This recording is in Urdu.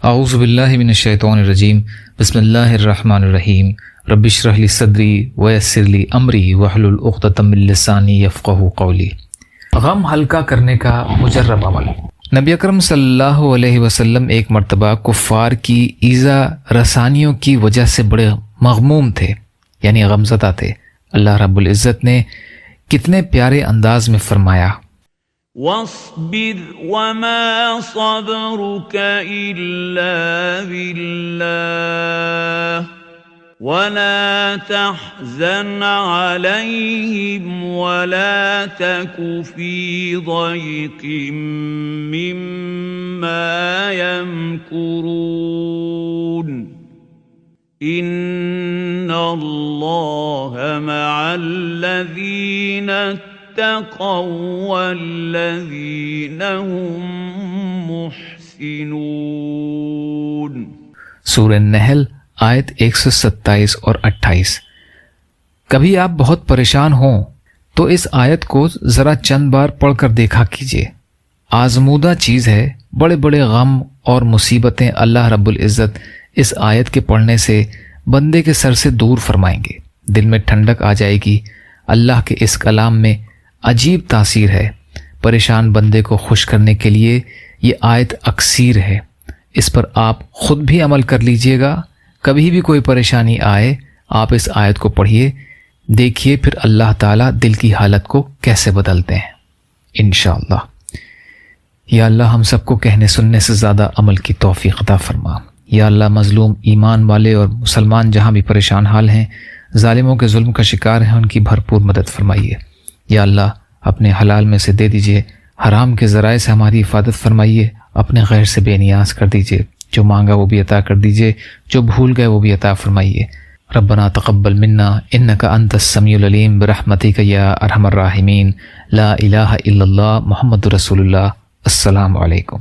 اعوذ باللہ من الشیطان الرجیم بسم اللہ الرحمن الرحیم رب اشرح لی صدری ویسر لی امری واحلل عقدۃ من لسانی یفقہوا قولی۔ غم ہلکا کرنے کا مجرب عمل۔ نبی اکرم صلی اللہ علیہ وسلم ایک مرتبہ کفار کی ایذا رسانیوں کی وجہ سے بڑے مغموم تھے، یعنی غمزدہ تھے۔ اللہ رب العزت نے کتنے پیارے انداز میں فرمایا، واصبر وما صبرك إلا بالله ولا تحزن عليهم ولا تك في ضيق مما يمكرون إن الله مع الذين اتقوا والذین هم محسنون۔ سورہ نحل آیت 127 اور 28۔ کبھی آپ بہت پریشان ہوں تو اس آیت کو ذرا چند بار پڑھ کر دیکھا کیجیے۔ آزمودہ چیز ہے، بڑے بڑے غم اور مصیبتیں اللہ رب العزت اس آیت کے پڑھنے سے بندے کے سر سے دور فرمائیں گے۔ دل میں ٹھنڈک آ جائے گی۔ اللہ کے اس کلام میں عجیب تاثیر ہے۔ پریشان بندے کو خوش کرنے کے لیے یہ آیت اکسیر ہے۔ اس پر آپ خود بھی عمل کر لیجئے گا۔ کبھی بھی کوئی پریشانی آئے آپ اس آیت کو پڑھیے، دیکھیے پھر اللہ تعالیٰ دل کی حالت کو کیسے بدلتے ہیں انشاءاللہ۔ یا اللہ ہم سب کو کہنے سننے سے زیادہ عمل کی توفیق عطا فرما۔ یا اللہ مظلوم ایمان والے اور مسلمان جہاں بھی پریشان حال ہیں، ظالموں کے ظلم کا شکار ہیں، ان کی بھرپور مدد فرمائیے۔ یا اللہ اپنے حلال میں سے دے دیجئے، حرام کے ذرائع سے ہماری حفاظت فرمائیے، اپنے غیر سے بے نیاز کر دیجئے، جو مانگا وہ بھی عطا کر دیجئے، جو بھول گئے وہ بھی عطا فرمائیے۔ ربنا تقبل منا انک انت السمیع العلیم برحمتک یا ارحم الراحمین۔ لا الہ الا اللہ محمد رسول اللہ۔ السلام علیکم۔